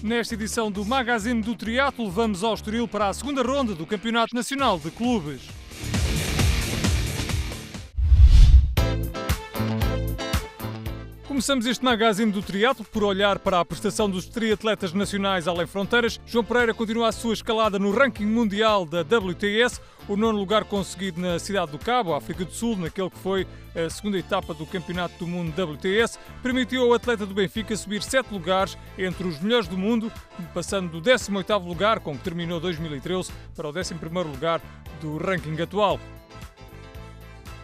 Nesta edição do Magazine do Triatlo, vamos ao Estoril para a segunda ronda do Campeonato Nacional de Clubes. Começamos este magazine do triatlo por olhar para a prestação dos triatletas nacionais além fronteiras. João Pereira continua a sua escalada no ranking mundial da WTS, o nono lugar conseguido na Cidade do Cabo, África do Sul, naquele que foi a segunda etapa do Campeonato do Mundo WTS, permitiu ao atleta do Benfica subir 7 lugares entre os melhores do mundo, passando do 18º lugar, com que terminou 2013, para o 11º lugar do ranking atual.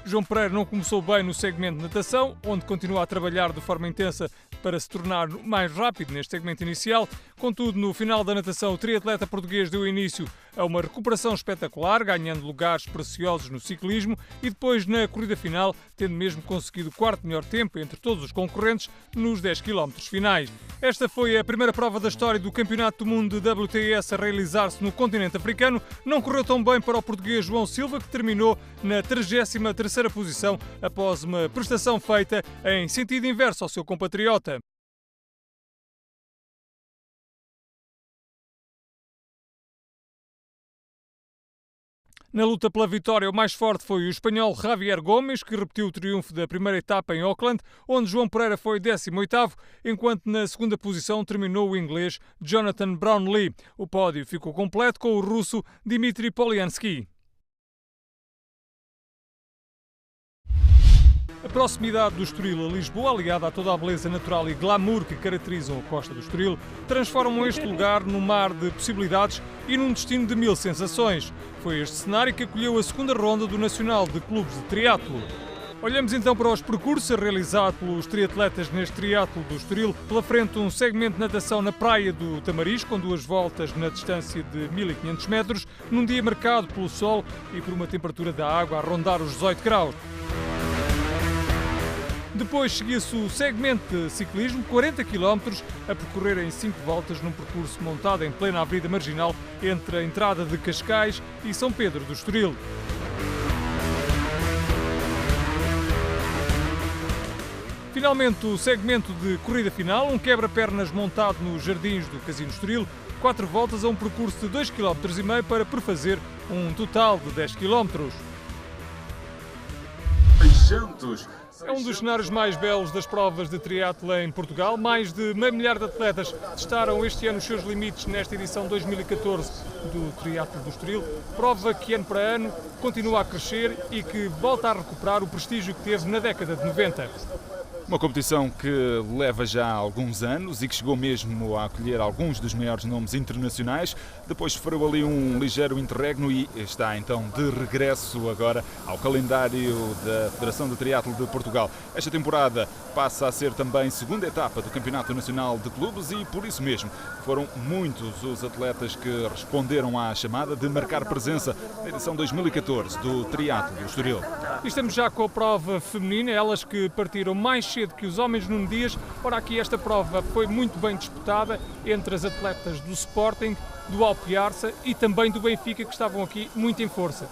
João Pereira não começou bem no segmento de natação, onde continua a trabalhar de forma intensa para se tornar mais rápido neste segmento inicial. Contudo, no final da natação, o triatleta português deu início a uma recuperação espetacular, ganhando lugares preciosos no ciclismo e depois na corrida final, tendo mesmo conseguido o quarto melhor tempo entre todos os concorrentes nos 10 km finais. Esta foi a primeira prova da história do Campeonato do Mundo de WTS a realizar-se no continente africano. Não correu tão bem para o português João Silva, que terminou na 33ª posição após uma prestação feita em sentido inverso ao seu compatriota. Na luta pela vitória, o mais forte foi o espanhol Javier Gomes, que repetiu o triunfo da primeira etapa em Auckland, onde João Pereira foi 18º, enquanto na segunda posição terminou o inglês Jonathan Brownlee. O pódio ficou completo com o russo Dmitry Polyansky. A proximidade do Estoril a Lisboa, aliada a toda a beleza natural e glamour que caracterizam a costa do Estoril, transformam este lugar num mar de possibilidades e num destino de 1000 sensações. Foi este cenário que acolheu a segunda ronda do Nacional de Clubes de Triatlo. Olhamos então para os percursos realizados pelos triatletas neste triatlo do Estoril. Pela frente, um segmento de natação na praia do Tamariz, com 2 voltas na distância de 1500 metros, num dia marcado pelo sol e por uma temperatura da água a rondar os 18 graus. Depois seguia-se o segmento de ciclismo, 40 km, a percorrer em 5 voltas num percurso montado em plena avenida marginal entre a entrada de Cascais e São Pedro do Estoril. Finalmente, o segmento de corrida final, um quebra-pernas montado nos jardins do Casino Estoril, 4 voltas a um percurso de 2,5 km para perfazer um total de 10 km. É um dos cenários mais belos das provas de triatlo em Portugal. Mais de meio milhar de atletas testaram este ano os seus limites nesta edição 2014 do Triatlo do Estoril. Prova que ano para ano continua a crescer e que volta a recuperar o prestígio que teve na década de 90. Uma competição que leva já alguns anos e que chegou mesmo a acolher alguns dos maiores nomes internacionais. Depois sofreu ali um ligeiro interregno e está então de regresso agora ao calendário da Federação de Triatlo de Portugal. Esta temporada passa a ser também segunda etapa do Campeonato Nacional de Clubes e por isso mesmo foram muitos os atletas que responderam à chamada de marcar presença na edição 2014 do Triatlo do Estoril. E estamos já com a prova feminina, elas que partiram mais cedo que os homens no Dias. Ora, aqui esta prova foi muito bem disputada entre as atletas do Sporting, do Alpiarça e também do Benfica, que estavam aqui muito em força.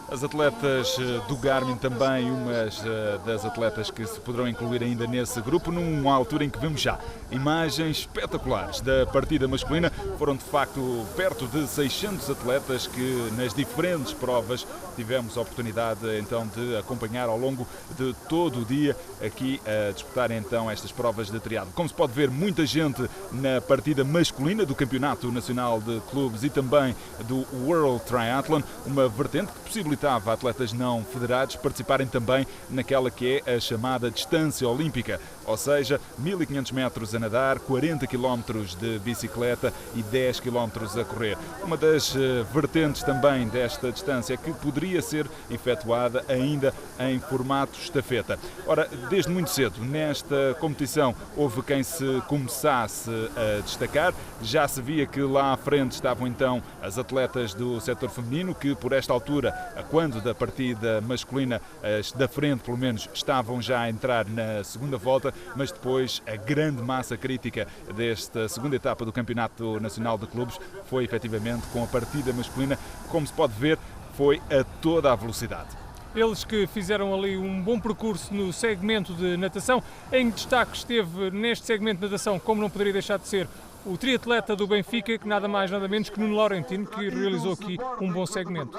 As atletas do Garmin também, umas das atletas que se poderão incluir ainda nesse grupo, numa altura em que vemos já imagens espetaculares da partida masculina. Foram de facto perto de 600 atletas que nas diferentes provas tivemos a oportunidade então de acompanhar ao longo de todo o dia aqui a disputar então estas provas de triatlo. Como se pode ver, muita gente na partida masculina do Campeonato Nacional de Clubes e também do World Triathlon, uma vertente que possibilitava atletas não federados participarem também naquela que é a chamada distância olímpica, ou seja, 1500 metros a nadar, 40 km de bicicleta e 10 km a correr. Uma das vertentes também desta distância é que poderia ser efetuada ainda em formato estafeta. Ora, desde muito cedo nesta competição houve quem se começasse a destacar, já se via que lá à frente estavam então as atletas do setor feminino que por esta altura, quando da partida masculina, as da frente pelo menos estavam já a entrar na segunda volta mas depois a grande massa crítica desta segunda etapa do Campeonato Nacional de Clubes foi efetivamente com a partida masculina, como se pode ver, foi a toda a velocidade. Eles que fizeram ali um bom percurso no segmento de natação. Em destaque esteve neste segmento de natação, como não poderia deixar de ser, o triatleta do Benfica, que nada mais nada menos que Nuno Laurentino, que realizou aqui um bom segmento.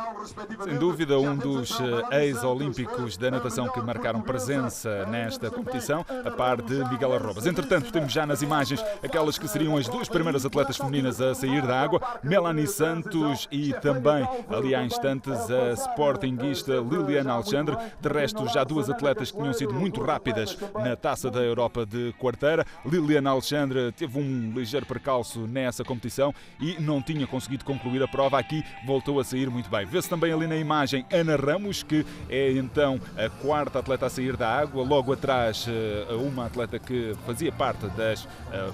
Sem dúvida, um dos ex-olímpicos da natação que marcaram presença nesta competição, a par de Miguel Arrobas. Entretanto, temos já nas imagens aquelas que seriam as duas primeiras atletas femininas a sair da água, Melanie Santos e também, ali há instantes, a sportinguista Liliana Alexandre. De resto, já duas atletas que tinham sido muito rápidas na Taça da Europa de Quarteira. Liliana Alexandre teve um ligeiro percalço nessa competição e não tinha conseguido concluir a prova. Aqui voltou a sair muito bem. Vê-se também ali na imagem Ana Ramos, que é então a quarta atleta a sair da água. Logo atrás, uma atleta que fazia parte das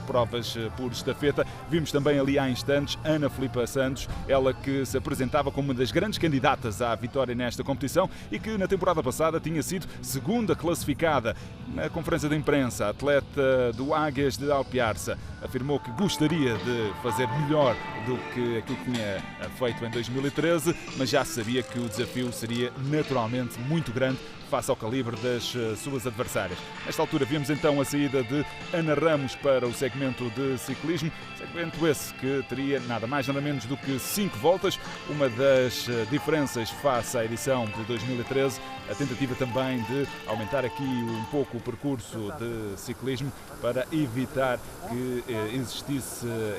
provas por estafeta. Vimos também ali há instantes Ana Filipa Santos, ela que se apresentava como uma das grandes candidatas à vitória nesta competição e que na temporada passada tinha sido segunda classificada. Na conferência de imprensa, a atleta do Águias de Alpiarça afirmou que gostaria de fazer melhor do que aquilo que tinha feito em 2013, mas já sabia que o desafio seria naturalmente muito grande face ao calibre das suas adversárias. Nesta altura vimos então a saída de Ana Ramos para o segmento de ciclismo, segmento esse que teria nada mais nada menos do que 5 voltas, uma das diferenças face à edição de 2013, a tentativa também de aumentar aqui um pouco o percurso de ciclismo para evitar que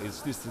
existisse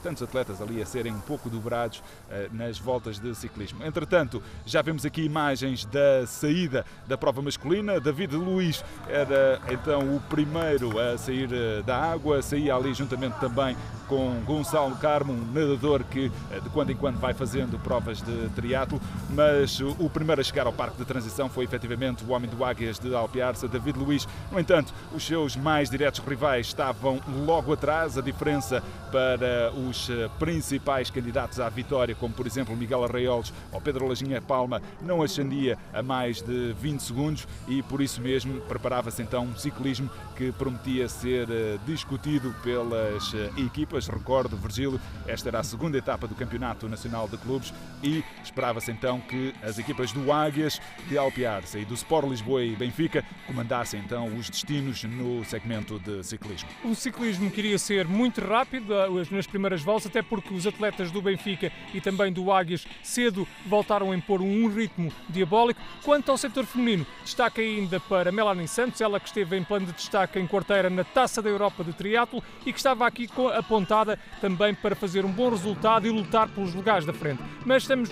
tantos atletas ali a serem um pouco dobrados nas voltas de ciclismo. Entretanto, já vemos aqui imagens da saída da prova masculina. David Luiz era então o primeiro a sair da água, saía ali juntamente também com Gonçalo Carmo, um nadador que de quando em quando vai fazendo provas de triatlo, mas o primeiro a chegar ao parque de transição foi efetivamente o homem do Águias de Alpiarça, David Luiz. No entanto, os seus mais diretos rivais estavam logo atrás. A diferença para os principais candidatos à vitória, como por exemplo Miguel Arraiolos ou Pedro Lajinha Palma, não ascendia a mais de 20 segundos e por isso mesmo preparava-se então um ciclismo que prometia ser discutido pelas equipas. Recordo, Virgílio, esta era a segunda etapa do Campeonato Nacional de Clubes e esperava-se então que as equipas do Águias de Alpiarça e do Sport Lisboa e Benfica comandassem então os destinos no segmento de ciclismo. Um ciclismo que iria ser muito rápido nas primeiras voltas, até porque os atletas do Benfica e também do Águias cedo voltaram a impor um ritmo diabólico. Quanto ao setor feminino, destaque ainda para Melanie Santos, ela que esteve em plano de destaque em Quarteira na Taça da Europa de triatlo e que estava aqui apontada também para fazer um bom resultado e lutar pelos lugares da frente. Mas estamos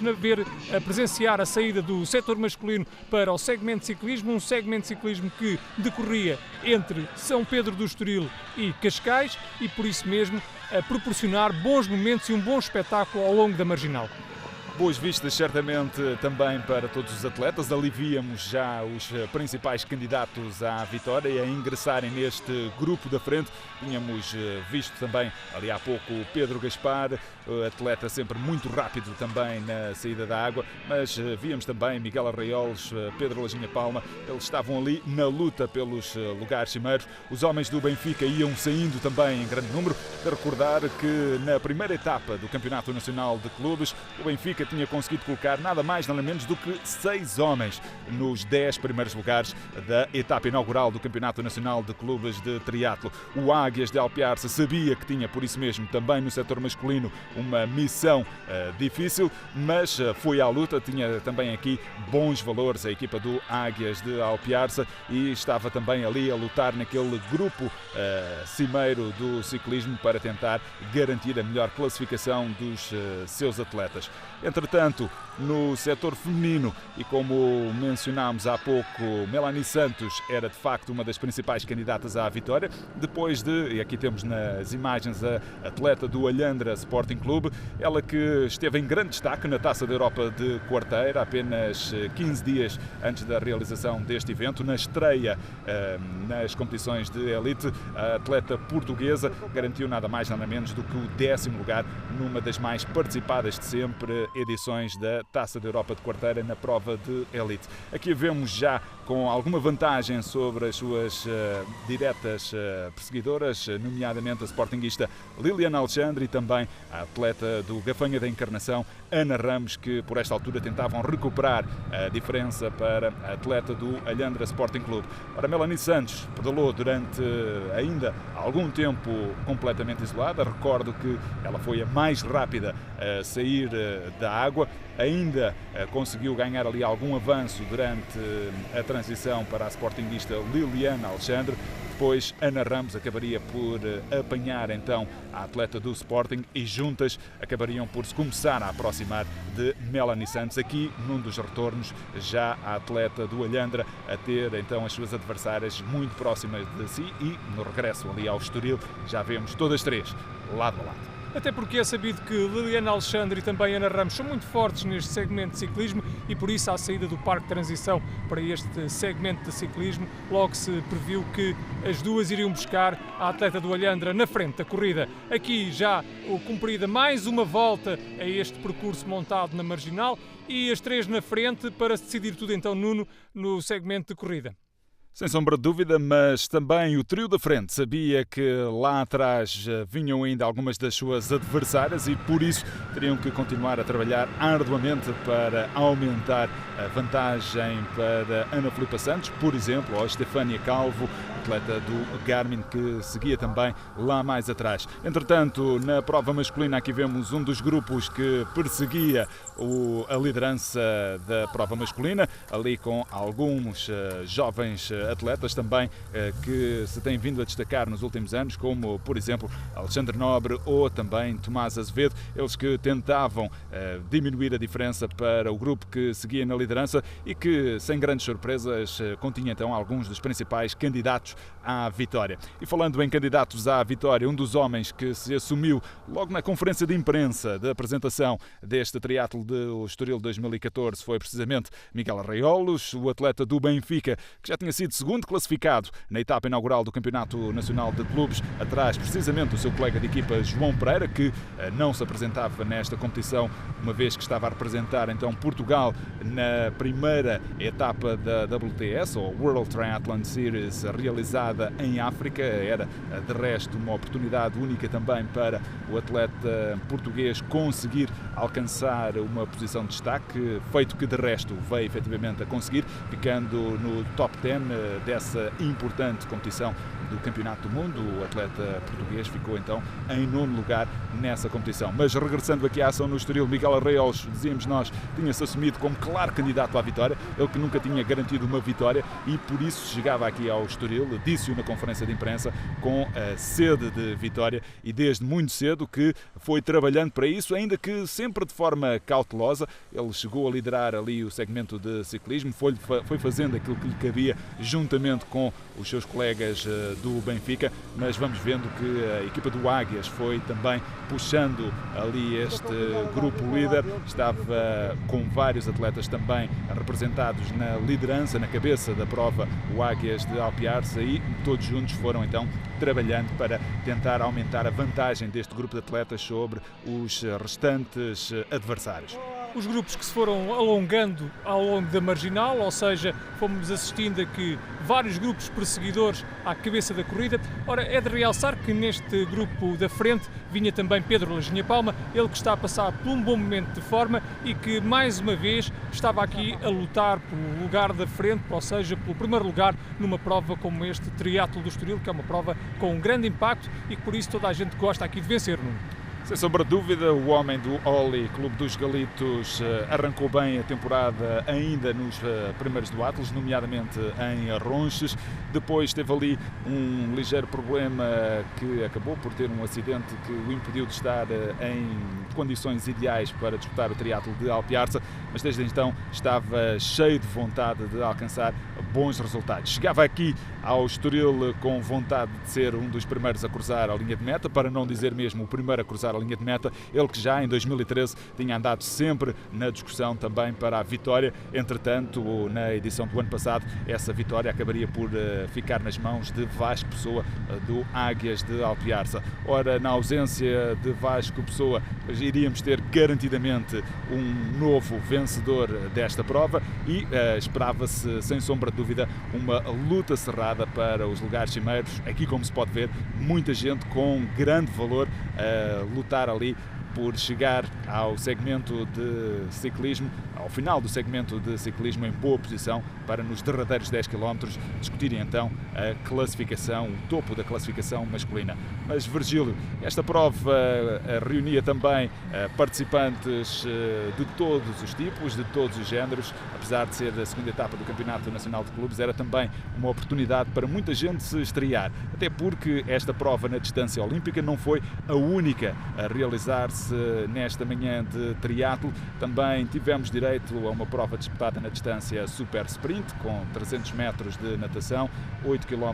a presenciar a saída do setor masculino para o segmento de ciclismo, um segmento de ciclismo que decorria entre São Pedro do Estoril e Cascais e por isso mesmo a proporcionar bons momentos e um bom espetáculo ao longo da marginal. Boas vistas certamente também para todos os atletas. Ali víamos já os principais candidatos à vitória e a ingressarem neste grupo da frente. Tínhamos visto também ali há pouco o Pedro Gaspar, atleta sempre muito rápido também na saída da água, mas víamos também Miguel Arraiolos, Pedro Lajinha Palma. Eles estavam ali na luta pelos lugares cimeiros. Os homens do Benfica iam saindo também em grande número. De recordar que na primeira etapa do Campeonato Nacional de Clubes, o Benfica tinha conseguido colocar nada mais nada menos do que 6 homens nos 10 primeiros lugares da etapa inaugural do Campeonato Nacional de Clubes de triatlo. O Águias de Alpiarça sabia que tinha por isso mesmo também no setor masculino uma missão difícil, mas foi à luta. Tinha também aqui bons valores a equipa do Águias de Alpiarça e estava também ali a lutar naquele grupo cimeiro do ciclismo para tentar garantir a melhor classificação dos seus atletas. Entretanto, no setor feminino, e como mencionámos há pouco, Melanie Santos era de facto uma das principais candidatas à vitória, depois de, e aqui temos nas imagens a atleta do Alhandra Sporting Clube, ela que esteve em grande destaque na Taça da Europa de Quarteira, apenas 15 dias antes da realização deste evento, na estreia nas competições de elite, a atleta portuguesa garantiu nada mais nada menos do que o 10º lugar numa das mais participadas de sempre edições da Taça da Europa de Quarteira na prova de elite. Aqui vemos já com alguma vantagem sobre as suas diretas perseguidoras, nomeadamente a sportinguista Liliana Alexandre e também a atleta do Gafanha da Encarnação, Ana Ramos, que por esta altura tentavam recuperar a diferença para a atleta do Alhandra Sporting Clube. Ora, Melanie Santos pedalou durante ainda algum tempo completamente isolada. Recordo que ela foi a mais rápida a sair da água. Ainda conseguiu ganhar ali algum avanço durante a transição para a sportinguista Liliana Alexandre. Depois Ana Ramos acabaria por apanhar então a atleta do Sporting e juntas acabariam por se começar a aproximar de Melanie Santos. Aqui num dos retornos, já a atleta do Alhandra a ter então as suas adversárias muito próximas de si, e no regresso ali ao Estoril já vemos todas três lado a lado. Até porque é sabido que Liliana Alexandre e também Ana Ramos são muito fortes neste segmento de ciclismo e por isso, à saída do Parque de Transição para este segmento de ciclismo, logo se previu que as duas iriam buscar a atleta do Alhandra na frente da corrida. Aqui já cumprida mais uma volta a este percurso montado na Marginal e as três na frente para se decidir tudo então, Nuno, no segmento de corrida. Sem sombra de dúvida, mas também o trio da frente sabia que lá atrás vinham ainda algumas das suas adversárias e por isso teriam que continuar a trabalhar arduamente para aumentar a vantagem para Ana Filipa Santos, por exemplo, ou Estefânia Calvo, atleta do Garmin, que seguia também lá mais atrás. Entretanto, na prova masculina aqui vemos um dos grupos que perseguia a liderança da prova masculina, ali com alguns jovens atletas também que se têm vindo a destacar nos últimos anos, como por exemplo Alexandre Nobre ou também Tomás Azevedo, eles que tentavam diminuir a diferença para o grupo que seguia na liderança e que, sem grandes surpresas, continha então alguns dos principais candidatos à vitória. E falando em candidatos à vitória, um dos homens que se assumiu logo na conferência de imprensa da apresentação deste triatlo do Estoril 2014 foi precisamente Miguel Arraiolos, o atleta do Benfica, que já tinha sido segundo classificado na etapa inaugural do Campeonato Nacional de Clubes, atrás precisamente do seu colega de equipa João Pereira, que não se apresentava nesta competição, uma vez que estava a representar então Portugal na primeira etapa da WTS, ou World Triathlon Series, realizada em África. Era de resto uma oportunidade única também para o atleta português conseguir alcançar uma posição de destaque, feito que de resto veio efetivamente a conseguir, ficando no top 10 dessa importante competição do Campeonato do Mundo. O atleta português ficou então em 9º lugar nessa competição. Mas regressando aqui à ação no Estoril, Miguel Arraiolos, dizíamos nós, tinha-se assumido como claro candidato à vitória, ele que nunca tinha garantido uma vitória e por isso chegava aqui ao Estoril, disse-o na conferência de imprensa, com a sede de vitória e desde muito cedo que foi trabalhando para isso, ainda que sempre de forma cautelosa. Ele chegou a liderar ali o segmento de ciclismo, foi fazendo aquilo que lhe cabia juntamente com os seus colegas do Benfica, mas vamos vendo que a equipa do Águias foi também puxando ali este grupo líder, estava com vários atletas também representados na liderança, na cabeça da prova, o Águias de Alpiarça, e todos juntos foram então trabalhando para tentar aumentar a vantagem deste grupo de atletas sobre os restantes adversários. Os grupos que se foram alongando ao longo da Marginal, ou seja, fomos assistindo a que vários grupos perseguidores à cabeça da corrida. Ora, é de realçar que neste grupo da frente vinha também Pedro Lajinha Palma, ele que está a passar por um bom momento de forma e que mais uma vez estava aqui a lutar pelo lugar da frente, ou seja, pelo primeiro lugar numa prova como este triatlo do Estoril, que é uma prova com um grande impacto e que por isso toda a gente gosta aqui de vencer, Nuno. Sem sombra de dúvida, o homem do Oli, Clube dos Galitos, arrancou bem a temporada ainda nos primeiros duatlos, nomeadamente em Ronches. Depois teve ali um ligeiro problema que acabou por ter um acidente que o impediu de estar em condições ideais para disputar o triatlo de Alpiarça, mas desde então estava cheio de vontade de alcançar bons resultados. Chegava aqui ao Estoril com vontade de ser um dos primeiros a cruzar a linha de meta, para não dizer mesmo o primeiro a cruzar a linha de meta, ele que já em 2013 tinha andado sempre na discussão também para a vitória. Entretanto, na edição do ano passado, essa vitória acabaria por ficar nas mãos de Vasco Pessoa, do Águias de Alpiarça. Ora, na ausência de Vasco Pessoa, iríamos ter garantidamente um novo vencedor desta prova e esperava-se, sem sombra de dúvida uma luta cerrada para os lugares cimeiros. Aqui, como se pode ver, muita gente com grande valor a lutar ali por chegar ao segmento de ciclismo, ao final do segmento de ciclismo em boa posição para nos derradeiros 10 km discutirem então a classificação, o topo da classificação masculina. Mas Virgílio, esta prova reunia também participantes de todos os tipos, de todos os géneros, apesar de ser a segunda etapa do Campeonato Nacional de Clubes, era também uma oportunidade para muita gente se estrear, até porque esta prova na distância olímpica não foi a única a realizar-se nesta manhã de triatlo. Também tivemos direito a uma prova disputada na distância super sprint, com 300 metros de natação, 8 km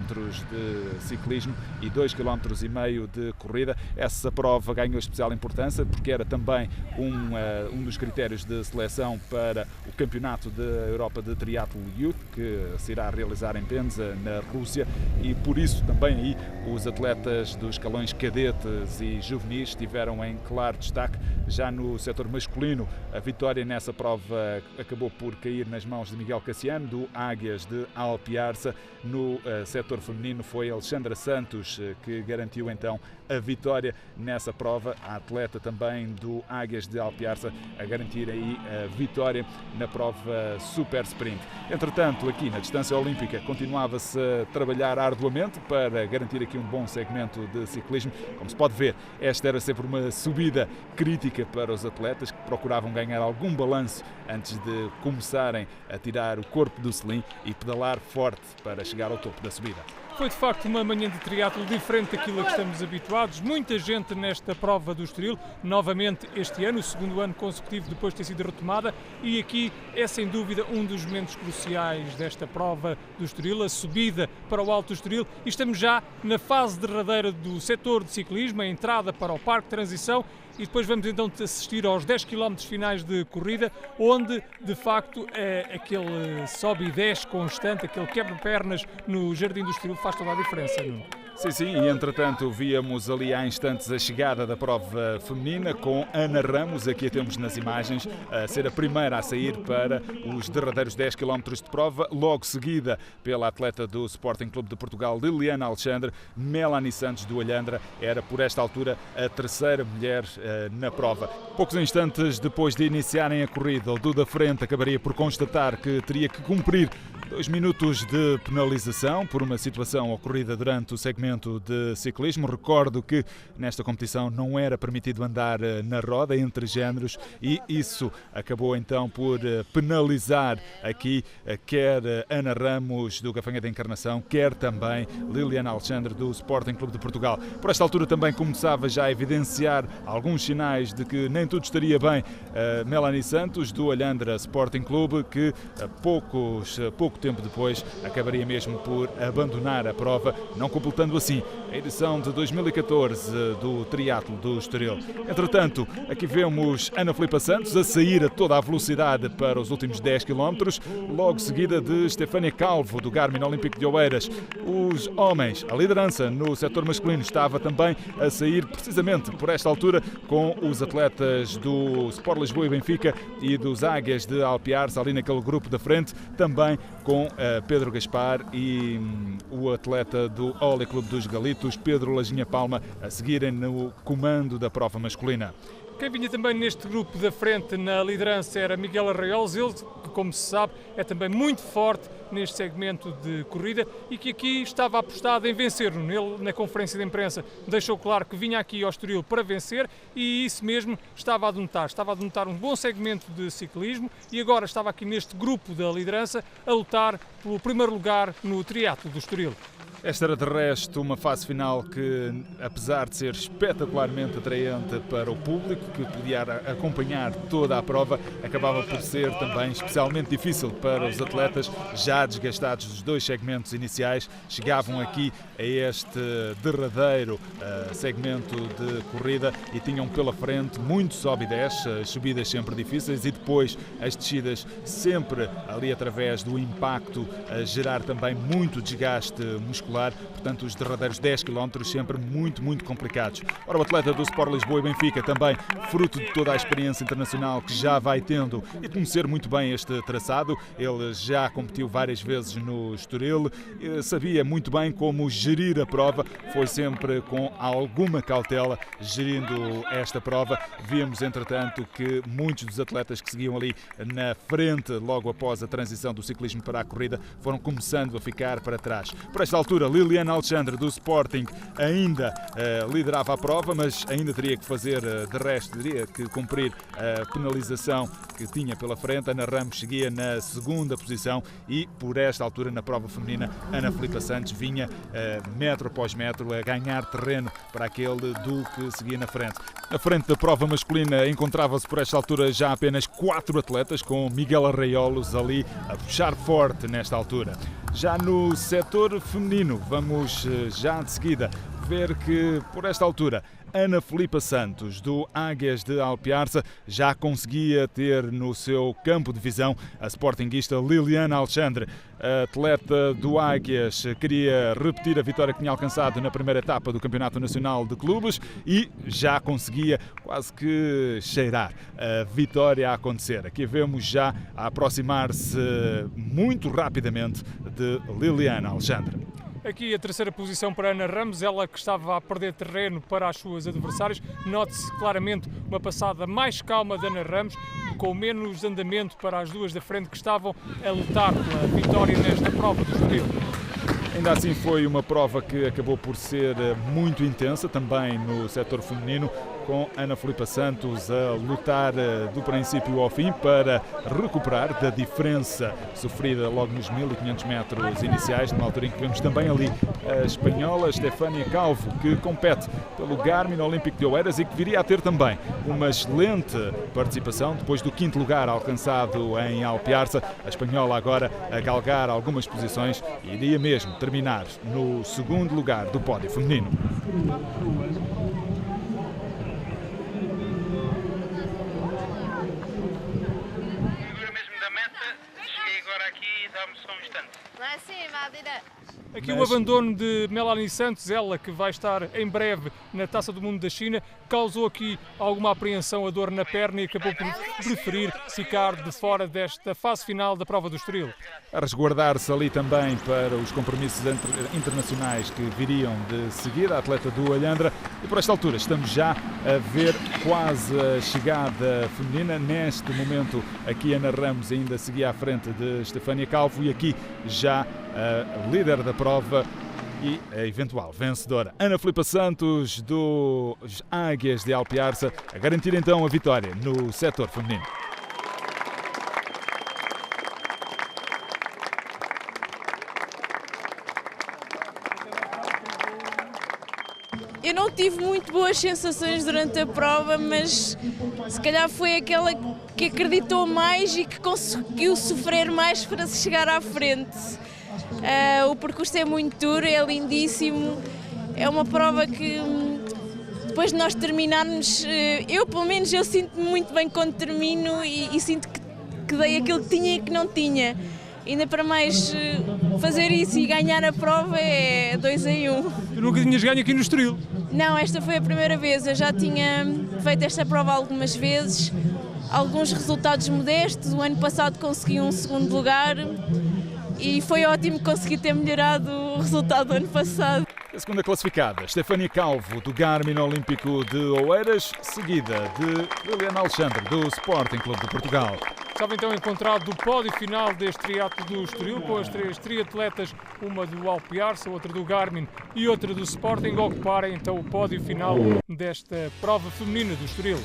de ciclismo e 2,5 km de corrida. Essa prova ganhou especial importância porque era também um dos critérios de seleção para o Campeonato da Europa de Triatlo Youth, que se irá realizar em Penza, na Rússia, e por isso também aí os atletas dos escalões cadetes e juvenis tiveram em claro destaque. Já no setor masculino, a vitória nessa prova acabou por cair nas mãos de Miguel Cassiano, do Águias de Alpiarça. No setor feminino foi Alexandra Santos que garantiu então a vitória nessa prova, a atleta também do Águias de Alpiarça a garantir aí a vitória na prova super sprint. Entretanto, aqui na distância olímpica continuava-se a trabalhar arduamente para garantir aqui um bom segmento de ciclismo. Como se pode ver, esta era sempre uma subida crítica para os atletas que procuravam ganhar algum balanço antes de começarem a tirar o corpo do selim e pedalar forte para chegar ao topo da subida. Foi de facto uma manhã de triatlo diferente daquilo a que estamos habituados. Muita gente nesta prova do Estoril, novamente este ano, o segundo ano consecutivo depois de ter sido retomada, e aqui é sem dúvida um dos momentos cruciais desta prova do Estoril, a subida para o Alto do Estoril, e estamos já na fase derradeira do setor de ciclismo, a entrada para o Parque de Transição, e depois vamos então assistir aos 10 km finais de corrida, onde de facto aquele sobe e desce constante, aquele quebra-pernas no Jardim do Estoril faz toda a diferença, Nuno. Sim, e entretanto víamos ali há instantes a chegada da prova feminina com Ana Ramos, aqui a temos nas imagens, a ser a primeira a sair para os derradeiros 10 km de prova, logo seguida pela atleta do Sporting Clube de Portugal, Liliana Alexandre. Melanie Santos do Alhandra era por esta altura a terceira mulher na prova. Poucos instantes depois de iniciarem a corrida, o do da frente acabaria por constatar que teria que cumprir 2 minutos de penalização por uma situação ocorrida durante o segmento de ciclismo. Recordo que nesta competição não era permitido andar na roda entre géneros e isso acabou então por penalizar aqui quer Ana Ramos do Gafanha da Encarnação, quer também Liliana Alexandre do Sporting Clube de Portugal. Por esta altura também começava já a evidenciar alguns sinais de que nem tudo estaria bem. Melanie Santos do Alhandra Sporting Clube, que pouco tempo depois acabaria mesmo por abandonar a prova, não completando assim a edição de 2014 do triatlo do Estoril. Entretanto, aqui vemos Ana Filipa Santos a sair a toda a velocidade para os últimos 10 km, logo seguida de Estefânia Calvo do Garmin Olímpico de Oeiras. Os homens, a liderança no setor masculino estava também a sair precisamente por esta altura com os atletas do Sport Lisboa e Benfica e dos Águias de Alpiarça ali naquele grupo da frente, também com Pedro Gaspar e o atleta do Oli Clube dos Galitos, Pedro Lajinha Palma, a seguirem no comando da prova masculina. Quem vinha também neste grupo da frente na liderança era Miguel Arraiolos, ele que, como se sabe, é também muito forte neste segmento de corrida e que aqui estava apostado em vencer. Ele, na conferência de imprensa, deixou claro que vinha aqui ao Estoril para vencer e isso mesmo estava a denotar um bom segmento de ciclismo e agora estava aqui neste grupo da liderança a lutar pelo primeiro lugar no triatlo do Estoril. Esta era de resto uma fase final que, apesar de ser espetacularmente atraente para o público que podia acompanhar toda a prova, acabava por ser também especialmente difícil para os atletas já desgastados dos 2 segmentos iniciais. Chegavam aqui a este derradeiro segmento de corrida e tinham pela frente muito sobe e desce, as subidas sempre difíceis e depois as descidas sempre ali através do impacto a gerar também muito desgaste muscular cardiovascular, portanto os derradeiros 10 km sempre muito complicados. Ora, o atleta do Sport Lisboa e Benfica também, fruto de toda a experiência internacional que já vai tendo e de conhecer muito bem este traçado, ele já competiu várias vezes no Estoril, sabia muito bem como gerir a prova, foi sempre com alguma cautela gerindo esta prova. Vimos, entretanto, que muitos dos atletas que seguiam ali na frente, logo após a transição do ciclismo para a corrida, foram começando a ficar para trás. Por esta altura, Liliana Alexandre, do Sporting, ainda liderava a prova, mas ainda teria que fazer, de resto, teria que cumprir a penalização que tinha pela frente. Ana Ramos seguia na segunda posição e, por esta altura, na prova feminina, Ana Filipa Santos vinha metro após metro a ganhar terreno para aquele do que seguia na frente. Na frente da prova masculina encontrava-se por esta altura já apenas 4 atletas, com Miguel Arraiolos ali a puxar forte nesta altura. Já no setor feminino, vamos já de seguida ver que por esta altura Ana Filipa Santos, do Águias de Alpiarça, já conseguia ter no seu campo de visão a sportinguista Liliana Alexandre. A atleta do Águias queria repetir a vitória que tinha alcançado na primeira etapa do Campeonato Nacional de Clubes e já conseguia quase que cheirar a vitória a acontecer. Aqui vemos já a aproximar-se muito rapidamente de Liliana Alexandre. Aqui a terceira posição para Ana Ramos, ela que estava a perder terreno para as suas adversárias. Note-se claramente uma passada mais calma de Ana Ramos, com menos andamento para as duas da frente que estavam a lutar pela vitória nesta prova do Estoril. Ainda assim foi uma prova que acabou por ser muito intensa, também no setor feminino, com Ana Filipa Santos a lutar do princípio ao fim para recuperar da diferença sofrida logo nos 1500 metros iniciais, numa altura em que vemos também ali a espanhola Stefania Calvo, que compete pelo Garmin Olímpico de Oeiras e que viria a ter também uma excelente participação depois do 5º lugar alcançado em Alpiarça. A espanhola agora a galgar algumas posições e iria mesmo terminar no 2º lugar do pódio feminino. Aqui o abandono de Melanie Santos, ela que vai estar em breve na Taça do Mundo da China, causou aqui alguma apreensão, a dor na perna, e acabou por preferir ficar de fora desta fase final da prova do Estoril. A resguardar-se ali também para os compromissos internacionais que viriam de seguir, a atleta do Alhandra. E por esta altura estamos já a ver quase a chegada feminina. Neste momento aqui Ana Ramos ainda seguia à frente de Stefania Calvo e aqui já a líder da prova e a eventual vencedora Ana Filipa Santos, dos Águias de Alpiarça, a garantir então a vitória no setor feminino. Eu não tive muito boas sensações durante a prova, mas se calhar foi aquela que acreditou mais e que conseguiu sofrer mais para se chegar à frente. O percurso é muito duro, é lindíssimo, é uma prova que depois de nós terminarmos, pelo menos eu sinto-me muito bem quando termino e sinto que dei aquilo que tinha e que não tinha. Ainda para mais fazer isso e ganhar a prova é 2 em 1. Tu nunca tinhas ganho aqui no Estoril? Não, esta foi a primeira vez. Eu já tinha feito esta prova algumas vezes, alguns resultados modestos. O ano passado consegui um 2º lugar e foi ótimo conseguir ter melhorado o resultado do ano passado. A segunda classificada, Stefania Calvo, do Garmin Olímpico de Oeiras, seguida de Liliana Alexandre, do Sporting Clube de Portugal. Estava então encontrado o pódio final deste triatlo do Estoril, com as 3 triatletas, uma do Alpiarça, outra do Garmin e outra do Sporting, a ocuparem então o pódio final desta prova feminina do Estoril.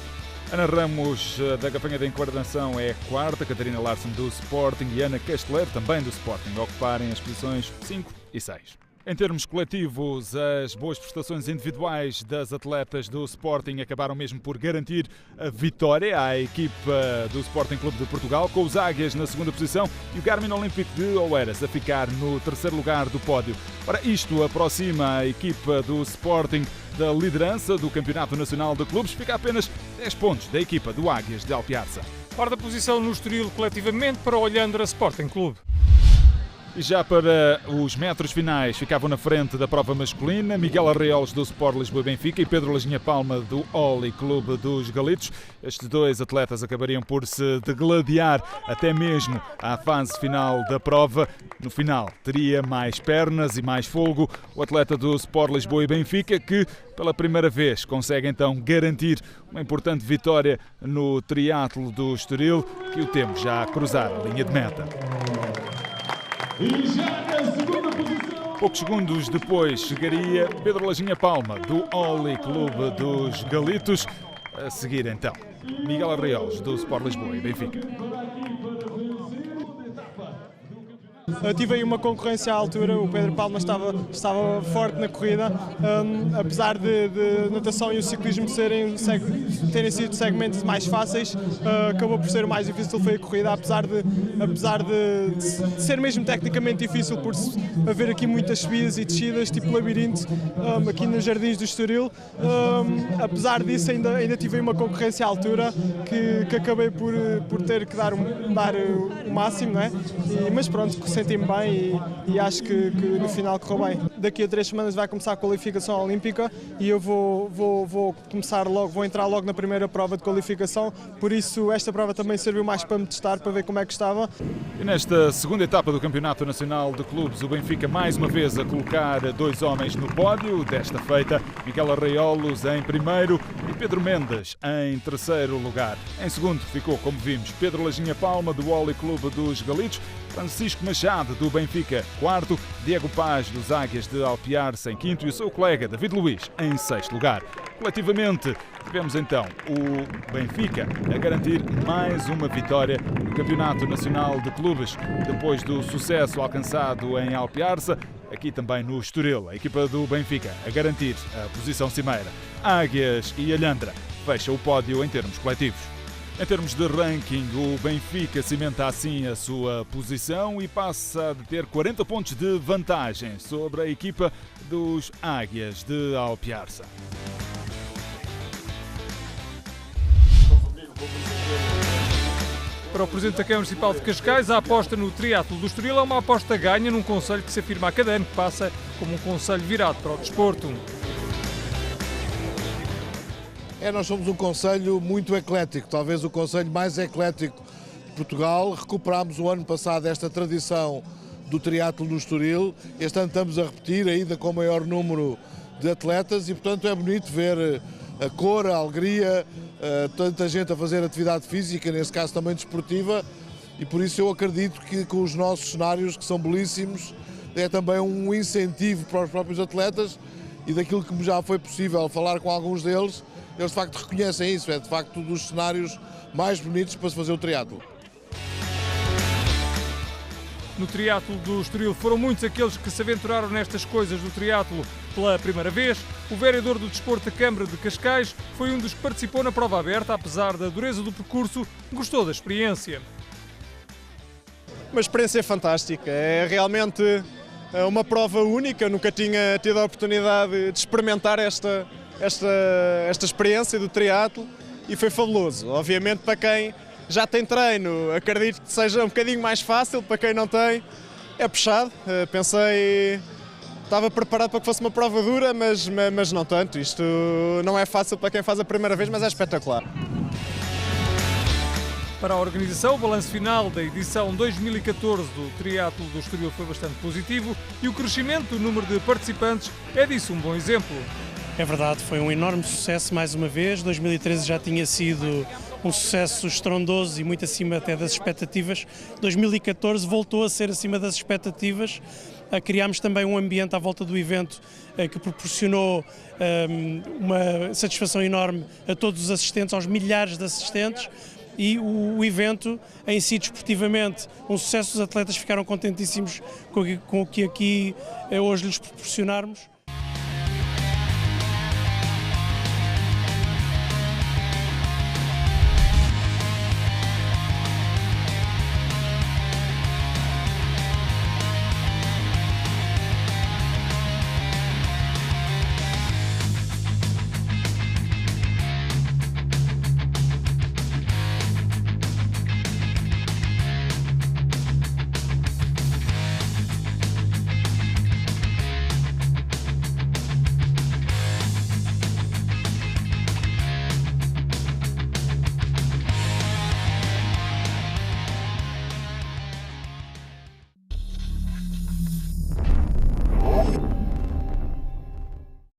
Ana Ramos, da Gafanha da Enquadernação, é a 4ª, Catarina Larsen, do Sporting, e Ana Casteleiro, também do Sporting, a ocuparem as posições 5 e 6. Em termos coletivos, as boas prestações individuais das atletas do Sporting acabaram mesmo por garantir a vitória à equipa do Sporting Clube de Portugal, com os Águias na 2ª posição e o Garmin Olímpico de Oeiras a ficar no 3º lugar do pódio. Ora, isto aproxima a equipa do Sporting da liderança do Campeonato Nacional de Clubes, fica a apenas 10 pontos da equipa do Águias de Alpiarça. 4ª posição no Estoril coletivamente para o Alhandra Sporting Clube. E já para os metros finais ficavam na frente da prova masculina Miguel Arraiolos do Sport Lisboa e Benfica e Pedro Lajinha Palma do Oli Clube dos Galitos. Estes dois atletas acabariam por se degladiar até mesmo à fase final da prova. No final teria mais pernas e mais fôlego o atleta do Sport Lisboa e Benfica, que pela primeira vez consegue então garantir uma importante vitória no triatlo do Estoril, que o temos já a cruzar a linha de meta. E já na segunda posição, poucos segundos depois chegaria Pedro Lajinha Palma do Oli Clube dos Galitos. A seguir então Miguel Arraiolos do Sport Lisboa e Benfica. Tive aí uma concorrência à altura, o Pedro Palma estava forte na corrida, apesar de natação e o ciclismo terem sido segmentos mais fáceis, acabou por ser o mais difícil, foi a corrida, apesar de ser mesmo tecnicamente difícil por haver aqui muitas subidas e descidas, tipo labirinto, aqui nos Jardins do Estoril. Apesar disso ainda tive aí uma concorrência à altura que acabei por ter que dar o máximo, não é? Mas pronto, senti-me bem e acho que no final correu bem. Daqui a 3 semanas vai começar a qualificação olímpica e eu vou entrar logo na primeira prova de qualificação, por isso esta prova também serviu mais para me testar, para ver como é que estava. E nesta segunda etapa do Campeonato Nacional de Clubes, o Benfica mais uma vez a colocar 2 homens no pódio. Desta feita, Miguel Arraiolos em primeiro e Pedro Mendes em terceiro lugar. Em segundo ficou, como vimos, Pedro Lajinha Palma do Oli Clube dos Galitos, Francisco Machado do Benfica, quarto, Diego Paz dos Águias de Alpiarça em quinto e o seu colega David Luiz em sexto lugar. Coletivamente, tivemos então o Benfica a garantir mais uma vitória no Campeonato Nacional de Clubes, depois do sucesso alcançado em Alpiarça, aqui também no Estoril, a equipa do Benfica a garantir a posição cimeira. Águias e Alhandra fecha o pódio em termos coletivos. Em termos de ranking, o Benfica cimenta assim a sua posição e passa a ter 40 pontos de vantagem sobre a equipa dos Águias de Alpiarça. Para o Presidente da Câmara Municipal de Cascais, a aposta no triatlo do Estoril é uma aposta ganha num concelho que se afirma a cada ano que passa como um concelho virado para o desporto. Nós somos um concelho muito eclético, talvez o concelho mais eclético de Portugal. Recuperámos o ano passado esta tradição do triatlo no Estoril. Este ano estamos a repetir, ainda com maior número de atletas e, portanto, é bonito ver a cor, a alegria, tanta gente a fazer atividade física, nesse caso também desportiva, e por isso eu acredito que com os nossos cenários, que são belíssimos, é também um incentivo para os próprios atletas e daquilo que já foi possível falar com alguns deles, eles de facto reconhecem isso, é de facto um dos cenários mais bonitos para se fazer o triatlo. No triatlo do Estoril foram muitos aqueles que se aventuraram nestas coisas do triatlo pela primeira vez. O vereador do Desporto da Câmara de Cascais foi um dos que participou na prova aberta, apesar da dureza do percurso, gostou da experiência. Uma experiência fantástica, é realmente uma prova única, nunca tinha tido a oportunidade de experimentar esta experiência do triatlo e foi fabuloso. Obviamente para quem já tem treino, acredito que seja um bocadinho mais fácil, para quem não tem é puxado. Estava preparado para que fosse uma prova dura, mas não tanto. Isto não é fácil para quem faz a primeira vez, mas é espetacular. Para a organização, o balanço final da edição 2014 do triatlo do Estoril foi bastante positivo e o crescimento do número de participantes é disso um bom exemplo. É verdade, foi um enorme sucesso mais uma vez. 2013 já tinha sido um sucesso estrondoso e muito acima até das expectativas. 2014 voltou a ser acima das expectativas. Criámos também um ambiente à volta do evento que proporcionou uma satisfação enorme a todos os assistentes, aos milhares de assistentes. E o evento em si, desportivamente, um sucesso. Os atletas ficaram contentíssimos com o que aqui hoje lhes proporcionarmos.